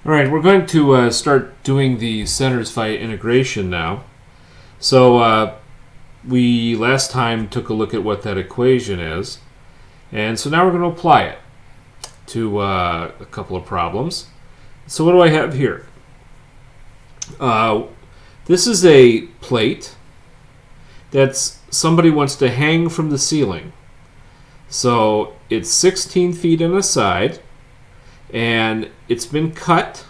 All right, we're going to start doing the centers via integration now. So we last time took a look at what that equation is, and so now we're going to apply it to a couple of problems. So what do I have here? This is a plate that's somebody wants to hang from the ceiling. So it's 16 feet on the side, and it's been cut,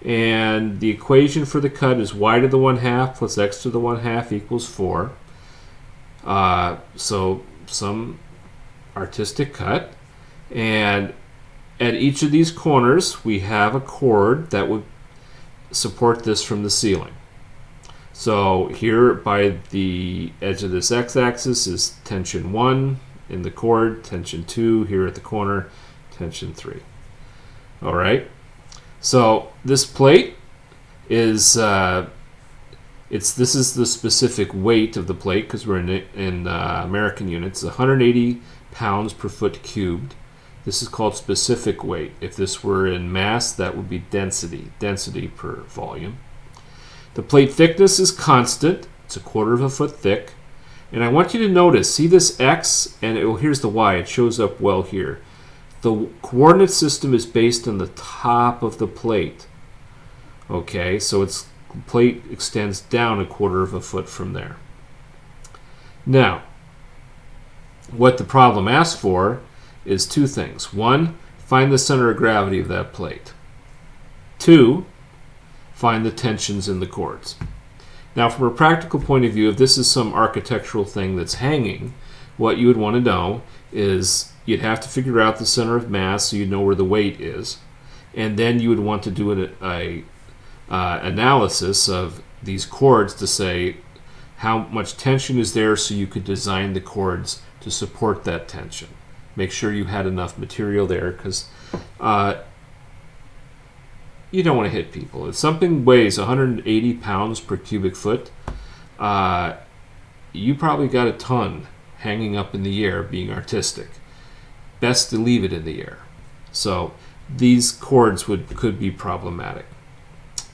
and the equation for the cut is y to the 1/2 plus x to the 1/2 equals 4. So some artistic cut, and at each of these corners we have a cord that would support this from the ceiling. So here by the edge of this x-axis is tension 1 in the cord, tension 2 here at the corner, tension 3. All right. So this plate is this is the specific weight of the plate because we're in American units, 180 pounds per foot cubed. This is called specific weight. If this were in mass, that would be density per volume. The plate thickness is constant. It's 1/4 foot thick. And I want you to notice, see this X, and here's the Y. It shows up well here. The coordinate system is based on the top of the plate. Okay, so its plate extends down 1/4 foot from there. Now, what the problem asks for is two things. One, find the center of gravity of that plate. Two, find the tensions in the cords. Now, from a practical point of view, if this is some architectural thing that's hanging, what you would want to know is you'd have to figure out the center of mass so you know where the weight is, and then you would want to do an analysis of these cords to say how much tension is there so you could design the cords to support that tension. Make sure you had enough material there because you don't want to hit people. If something weighs 180 pounds per cubic foot, you probably got a ton hanging up in the air being artistic. Best to leave it in the air. So these cords could be problematic.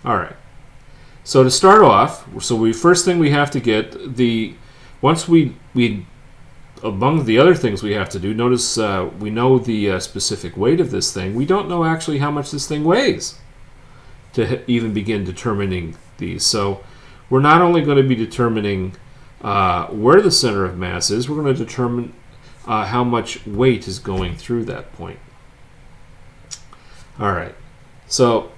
All right. So to start off, first thing we have to get once we among the other things we have to do, notice we know the specific weight of this thing. We don't know actually how much this thing weighs to even begin determining these. So we're not only going to be determining where the center of mass is, we're going to determine how much weight is going through that point. All right. So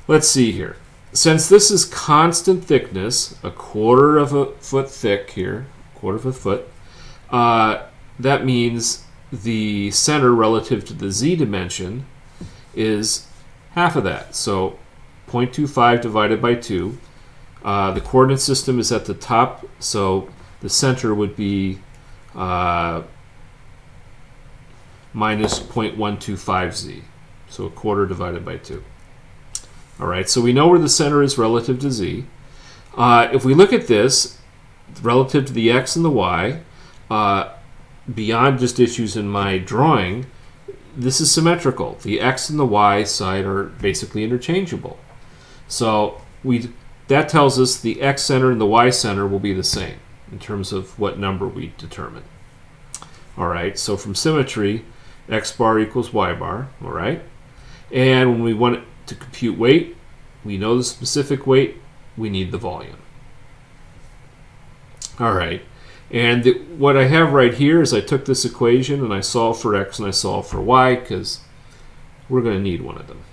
let's see here. Since this is constant thickness, 1/4 foot thick here, 1/4 foot, that means the center relative to the z dimension is half of that. So 0.25 divided by 2. The coordinate system is at the top, so the center would be minus 0.125z. So 1/4 divided by 2. All right, so we know where the center is relative to z. If we look at this relative to the x and the y, beyond just issues in my drawing, this is symmetrical. The x and the y side are basically interchangeable. So that tells us the x center and the y center will be the same in terms of what number we determine. All right, so from symmetry, x bar equals y bar, all right? And when we want to compute weight, we know the specific weight, we need the volume. All right, and what I have right here is I took this equation and I solved for x and I solved for y because we're going to need one of them.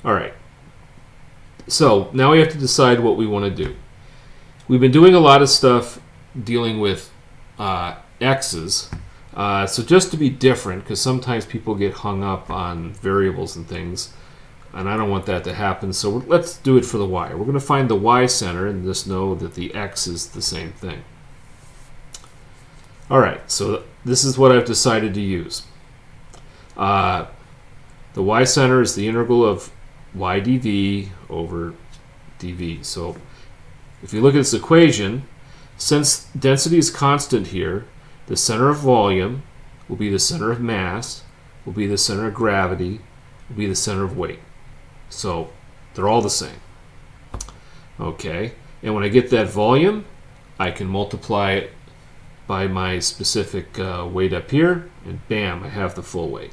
All right, so now we have to decide what we want to do. We've been doing a lot of stuff dealing with x's, so just to be different, because sometimes people get hung up on variables and things, and I don't want that to happen, so let's do it for the y. We're going to find the y center and just know that the x is the same thing. All right, so this is what I've decided to use. The y center is the integral of y dv over dv. So if you look at this equation, since density is constant here, the center of volume will be the center of mass, will be the center of gravity, will be the center of weight. So they're all the same. Okay, and when I get that volume, I can multiply it by my specific weight up here, and bam, I have the full weight.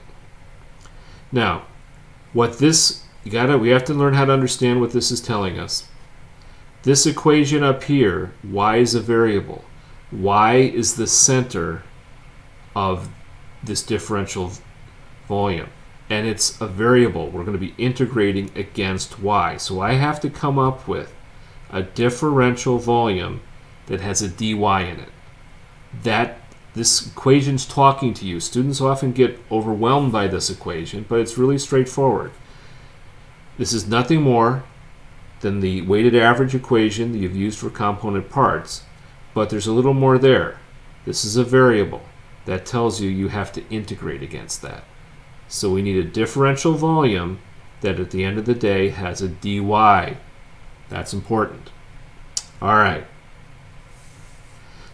Now, what this, we have to learn how to understand what this is telling us. This equation up here, y is a variable. Y is the center of this differential volume, and it's a variable. We're going to be integrating against y. So I have to come up with a differential volume that has a dy in it. This equation's talking to you. Students often get overwhelmed by this equation, but it's really straightforward. This is nothing more than the weighted average equation that you've used for component parts, but there's a little more there. This is a variable that tells you you have to integrate against that. So we need a differential volume that at the end of the day has a dy. That's important. All right.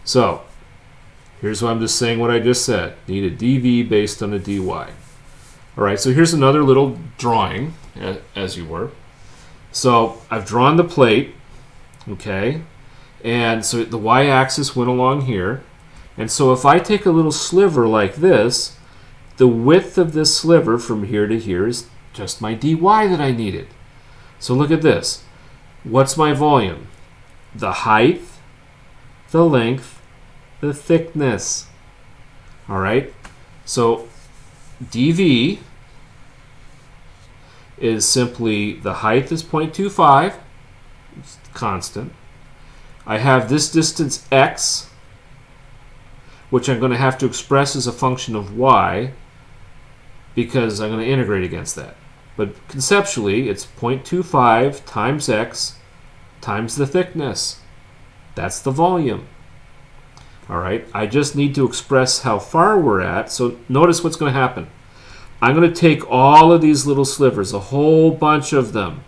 So here's what I'm just saying what I just said. Need a dv based on a dy. All right, so here's another little drawing, as you were. So I've drawn the plate, okay? And so the y-axis went along here. And so if I take a little sliver like this, the width of this sliver from here to here is just my dy that I needed. So look at this. What's my volume? The height, the length, the thickness. All right? So dv is simply the height is 0.25, it's constant. I have this distance x, which I'm going to have to express as a function of y because I'm going to integrate against that. But conceptually, it's 0.25 times x times the thickness. That's the volume. All right, I just need to express how far we're at. So notice what's going to happen. I'm going to take all of these little slivers, a whole bunch of them,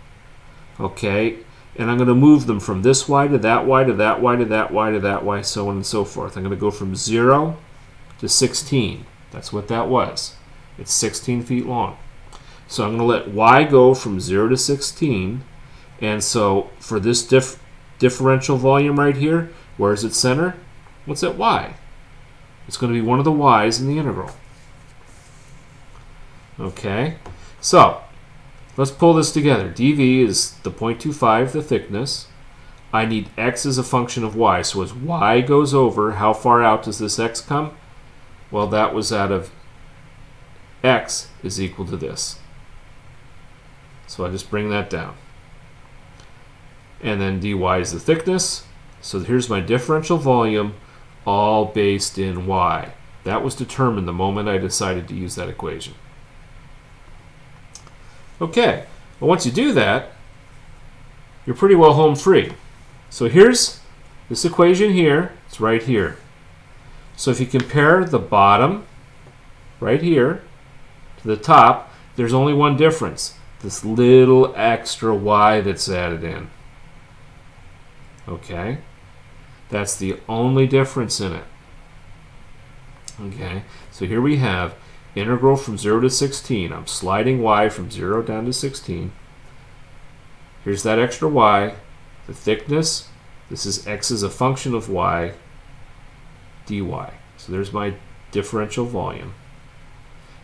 okay, and I'm going to move them from this y to that y to that y to that y to that y, so on and so forth. I'm going to go from 0 to 16. That's what that was. It's 16 feet long. So I'm going to let y go from 0 to 16, and so for this differential volume right here, where's its center? What's at y? It's going to be one of the y's in the integral. Okay, so let's pull this together. dv is the 0.25, the thickness. I need x as a function of y. So as y goes over, how far out does this x come? Well, that was out of x is equal to this. So I just bring that down. And then dy is the thickness. So here's my differential volume, all based in y. That was determined the moment I decided to use that equation. Okay, well, once you do that, you're pretty well home free. So here's this equation here. It's right here. So if you compare the bottom right here to the top, there's only one difference. This little extra y that's added in. Okay, that's the only difference in it. Okay, so here we have integral from 0 to 16. I'm sliding y from 0 down to 16. Here's that extra y. The thickness, this is x as a function of y, dy. So there's my differential volume.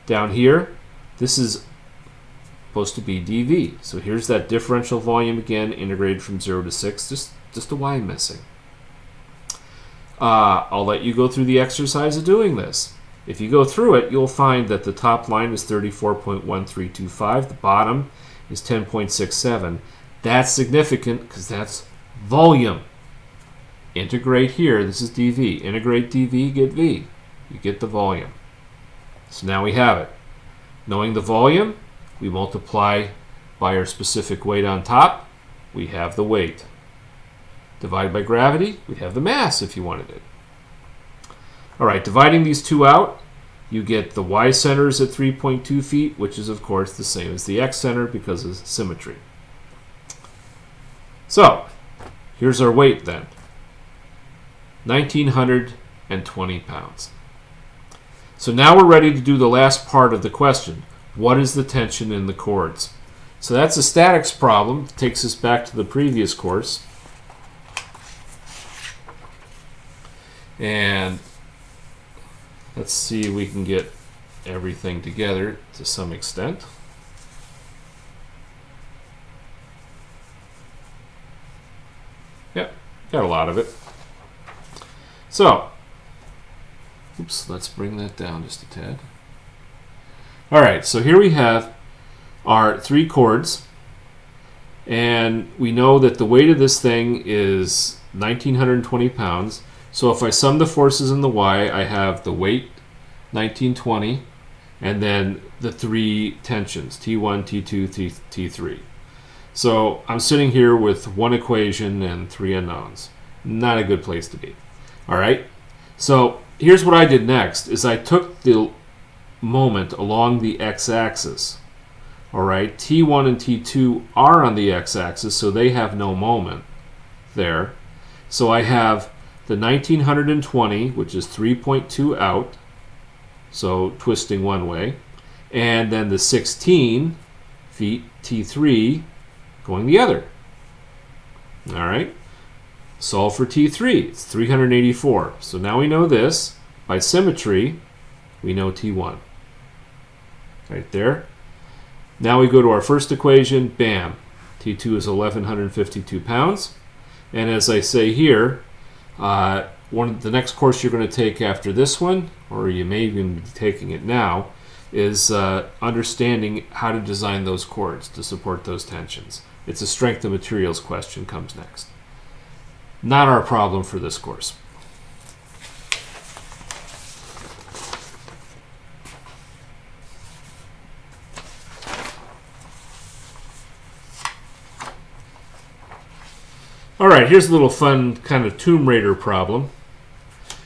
Down here, this is supposed to be dv. So here's that differential volume again, integrated from 0 to 6. Just a y missing. I'll let you go through the exercise of doing this. If you go through it, you'll find that the top line is 34.1325. The bottom is 10.67. That's significant because that's volume. Integrate here. This is dv. Integrate dv, get v. You get the volume. So now we have it. Knowing the volume, we multiply by our specific weight on top. We have the weight. Divided by gravity, we have the mass if you wanted it. All right, dividing these two out, you get the y center is at 3.2 feet, which is, of course, the same as the x center because of symmetry. So, here's our weight then. 1,920 pounds. So now we're ready to do the last part of the question. What is the tension in the cords? So that's a statics problem. Takes us back to the previous course. And let's see if we can get everything together to some extent. Yep, got a lot of it. So, oops, let's bring that down just a tad. All right, so here we have our 3 chords, and we know that the weight of this thing is 1,920 pounds. So if I sum the forces in the y, I have the weight, 1920, and then the 3 tensions, T1, T2, T3. So I'm sitting here with 1 equation and 3 unknowns. Not a good place to be. All right, so here's what I did next, is I took the moment along the x-axis. All right, T1 and T2 are on the x-axis, so they have no moment there. So I have the 1920, which is 3.2 out, so twisting one way, and then the 16 feet, T3, going the other. All right, solve for T3, it's 384. So now we know this. By symmetry, we know T1. Right there. Now we go to our first equation, bam, T2 is 1,152 pounds. And as I say here, the next course you're going to take after this one, or you may even be taking it now, is understanding how to design those chords to support those tensions. It's a strength of materials question comes next. Not our problem for this course. All right, here's a little fun kind of Tomb Raider problem.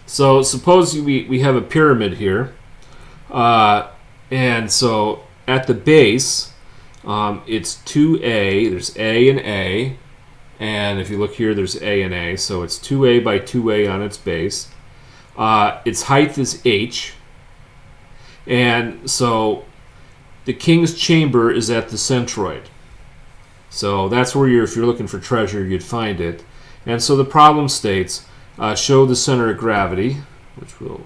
So suppose we have a pyramid here. And so at the base, it's 2A. There's A and A. And if you look here, there's A and A. So it's 2A by 2A on its base. Its height is H. And so the king's chamber is at the centroid. So that's where if you're looking for treasure, you'd find it. And so the problem states, show the center of gravity, which here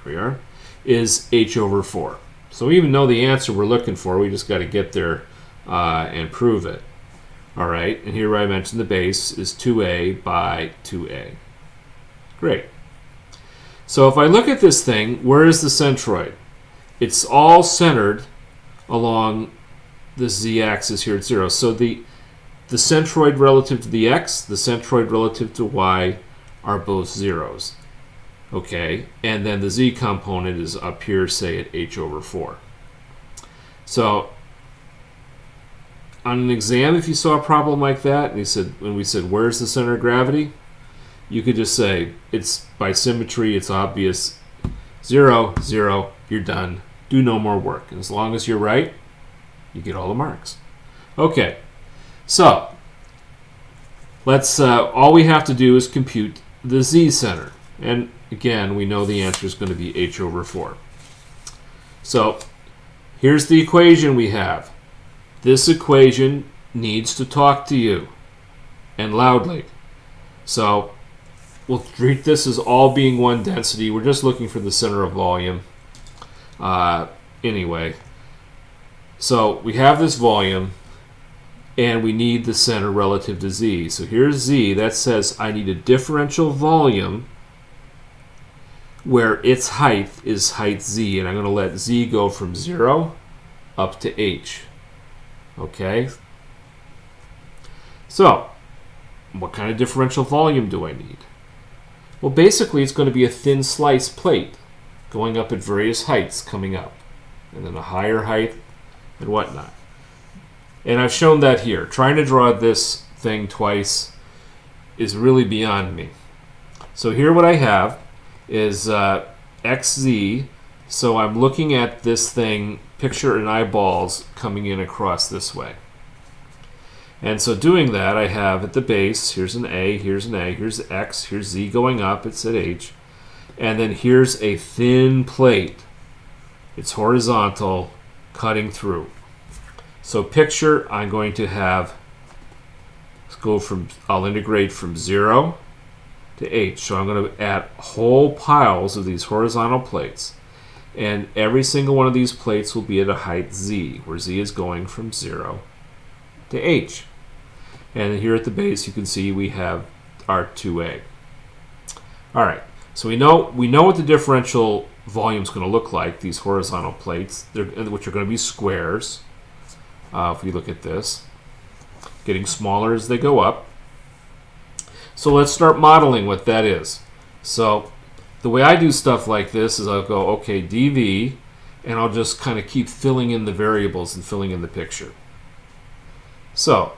we are, is h over 4. So we even know the answer we're looking for. We just got to get there and prove it. All right, and here I mentioned the base is 2a by 2a. Great. So if I look at this thing, where is the centroid? It's all centered along the z-axis here at 0. So the centroid relative to the x, the centroid relative to y are both zeros. Okay, and then the z component is up here, say at h over 4. So on an exam, if you saw a problem like that, and when we said, where's the center of gravity? You could just say, it's by symmetry, it's obvious, 0, 0, you're done. Do no more work. And as long as you're right, you get all the marks. Okay, so let's all we have to do is compute the z-center. And again, we know the answer is going to be h over 4. So here's the equation we have. This equation needs to talk to you, and loudly. So we'll treat this as all being one density. We're just looking for the center of volume. Anyway, so we have this volume, and we need the center relative to z. So here's z. That says I need a differential volume where its height is height z, and I'm going to let z go from 0 up to h. Okay? So, what kind of differential volume do I need? Well, basically, it's going to be a thin slice plate going up at various heights coming up, and then a higher height and whatnot. And I've shown that here. Trying to draw this thing twice is really beyond me. So here what I have is xz. So I'm looking at this thing, picture in eyeballs, coming in across this way. And so doing that, I have at the base, here's an A, here's an A, here's x, here's z going up, it's at h. And then here's a thin plate. It's horizontal, cutting through. So picture, I'm going to have, I'll integrate from 0 to h. So I'm going to add whole piles of these horizontal plates. And every single one of these plates will be at a height z, where z is going from 0 to h. And here at the base, you can see we have our 2a. All right, so we know what the differential volume is going to look like, these horizontal plates, which are going to be squares. If we look at this, getting smaller as they go up. So let's start modeling what that is. So the way I do stuff like this is I'll go, okay, dv, and I'll just kind of keep filling in the variables and filling in the picture. So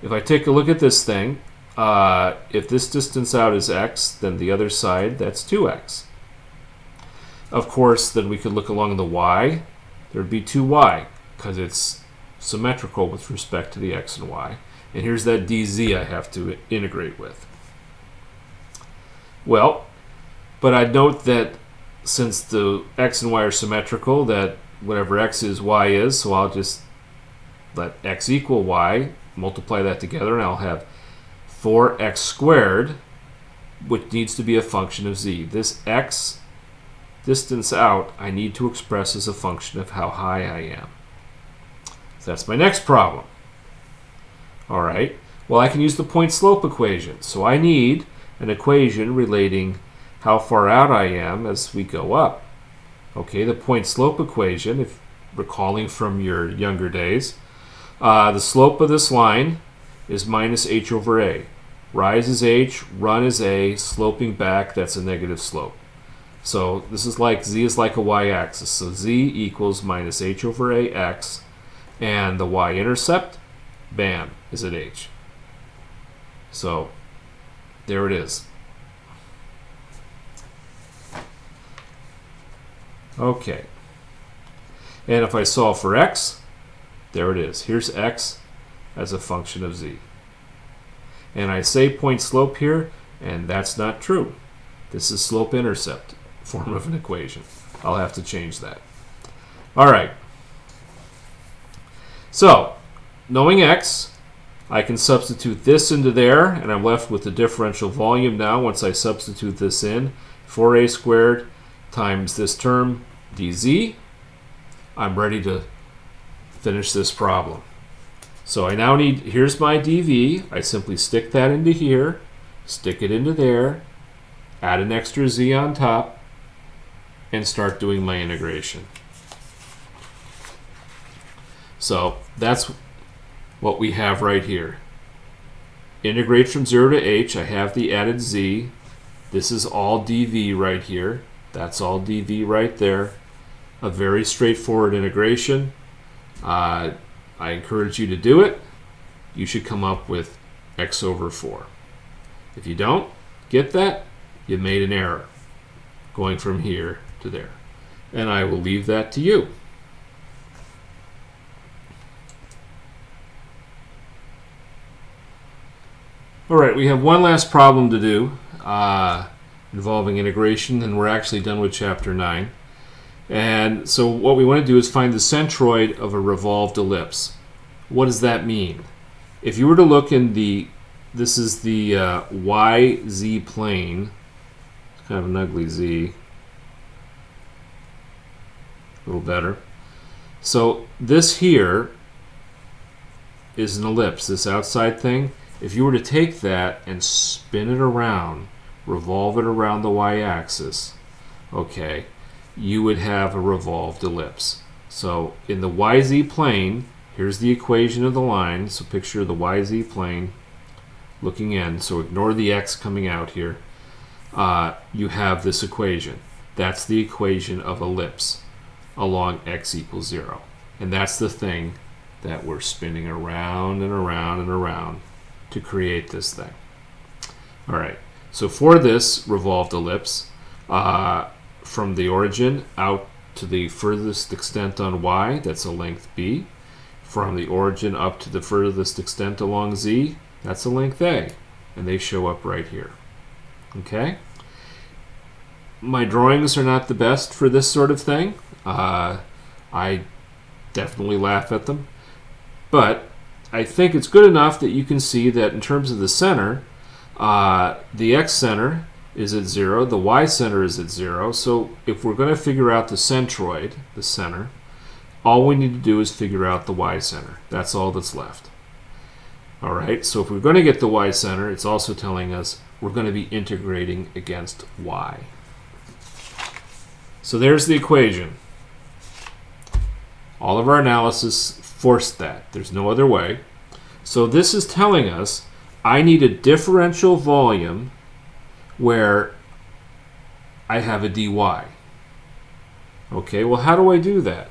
if I take a look at this thing, if this distance out is x, then the other side, that's 2x. Of course, then we could look along the y. There would be 2y, because it's symmetrical with respect to the x and y. And here's that dz I have to integrate with. Well, but I'd note that since the x and y are symmetrical, that whatever x is, y is, so I'll just let x equal y, multiply that together, and I'll have 4x squared, which needs to be a function of z. This x distance out, I need to express as a function of how high I am. So that's my next problem. All right, well, I can use the point slope equation. So I need an equation relating how far out I am as we go up. Okay, the point slope equation, if recalling from your younger days, the slope of this line is minus h over a. Rise is h, run is a, sloping back, that's a negative slope. So this is like, z is like a y-axis. So z equals minus h over a x, and the y-intercept, bam, is at h. So there it is. Okay. And if I solve for x, there it is. Here's x as a function of z. And I say point slope here, and that's not true. This is slope-intercept form of an equation. I'll have to change that. All right. So, knowing x, I can substitute this into there, and I'm left with the differential volume now once I substitute this in. 4a squared times this term, dz. I'm ready to finish this problem. So I now need, here's my dv. I simply stick that into here, stick it into there, add an extra z on top, and start doing my integration. So that's what we have right here. Integrate from 0 to h. I have the added z. This is all dv right here. That's all dv right there. A very straightforward integration. I encourage you to do it. You should come up with x over 4. If you don't get that, you made an error going from here to there. And I will leave that to you. All right, we have one last problem to do involving integration, and we're actually done with Chapter 9. And so what we want to do is find the centroid of a revolved ellipse. What does that mean? If you were to look in the, this is the YZ plane, it's kind of an ugly Z, a little better. So this here is an ellipse, this outside thing. If you were to take that and spin it around, revolve it around the y-axis, okay, you would have a revolved ellipse. So in the YZ plane, here's the equation of the line. So picture the YZ plane looking in. So ignore the x coming out here. You have this equation. That's the equation of ellipse along x equals 0. And that's the thing that we're spinning around and around and around to create this thing. All right. So for this revolved ellipse, from the origin out to the furthest extent on y, that's a length b. From the origin up to the furthest extent along z, that's a length a. And they show up right here. Okay? My drawings are not the best for this sort of thing. I definitely laugh at them. But I think it's good enough that you can see that in terms of the center, the x center is at 0, the y center is at 0. So if we're going to figure out the centroid, the center, all we need to do is figure out the y center. That's all that's left. All right, so if we're going to get the y center, it's also telling us we're going to be integrating against y. So there's the equation. All of our analysis forced that. There's no other way. So this is telling us I need a differential volume where I have a dy. Okay, well, how do I do that?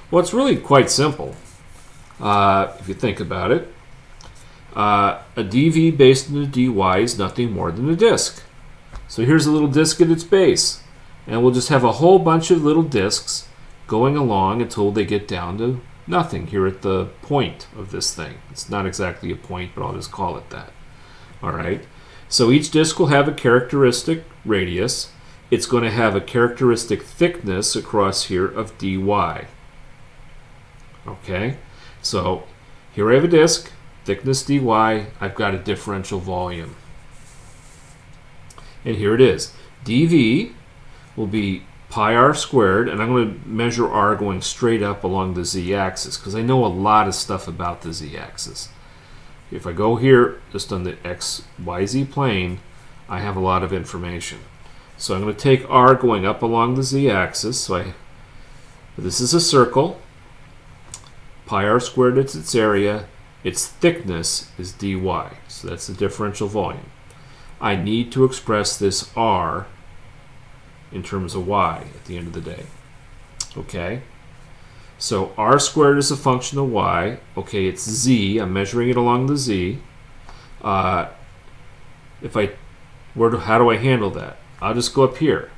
Well, it's really quite simple if you think about it. A dv based on a dy is nothing more than a disk. So here's a little disk at its base. And we'll just have a whole bunch of little disks going along until they get down to nothing here at the point of this thing. It's not exactly a point, but I'll just call it that. All right. So each disk will have a characteristic radius. It's going to have a characteristic thickness across here of dy. Okay. So here I have a disk, thickness dy. I've got a differential volume. And here it is. dv will be pi r squared, and I'm going to measure r going straight up along the z-axis because I know a lot of stuff about the z-axis. If I go here just on the x, y, z plane, I have a lot of information. So I'm going to take r going up along the z-axis. So this is a circle. Pi r squared is its area. Its thickness is dy. So that's the differential volume. I need to express this r in terms of y at the end of the day. Okay? So r squared is a function of y. Okay, it's z. I'm measuring it along the z. How do I handle that? I'll just go up here.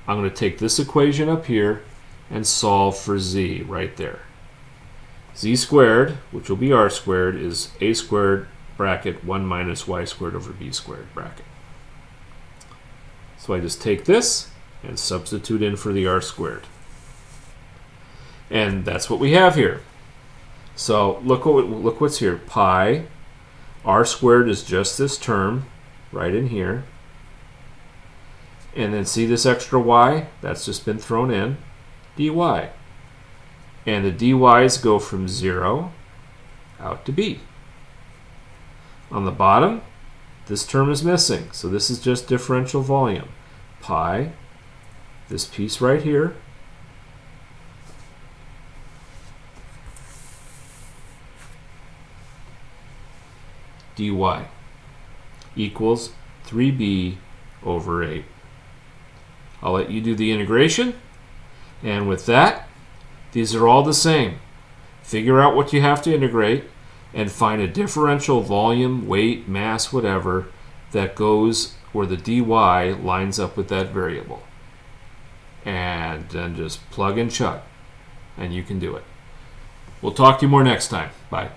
I'm going to take this equation up here and solve for z right there. Z squared, which will be r squared, is a squared bracket 1 minus y squared over b squared bracket. So I just take this and substitute in for the r squared. And that's what we have here. So look what's here. Pi r squared is just this term right in here. And then see this extra y? That's just been thrown in. dy. And the dy's go from 0 out to b. On the bottom, this term is missing. So this is just differential volume. Pi, this piece right here, dy equals 3b over 8. I'll let you do the integration. And with that, these are all the same. Figure out what you have to integrate and find a differential volume, weight, mass, whatever, that goes where the dy lines up with that variable. And then just plug and chug, and you can do it. We'll talk to you more next time. Bye.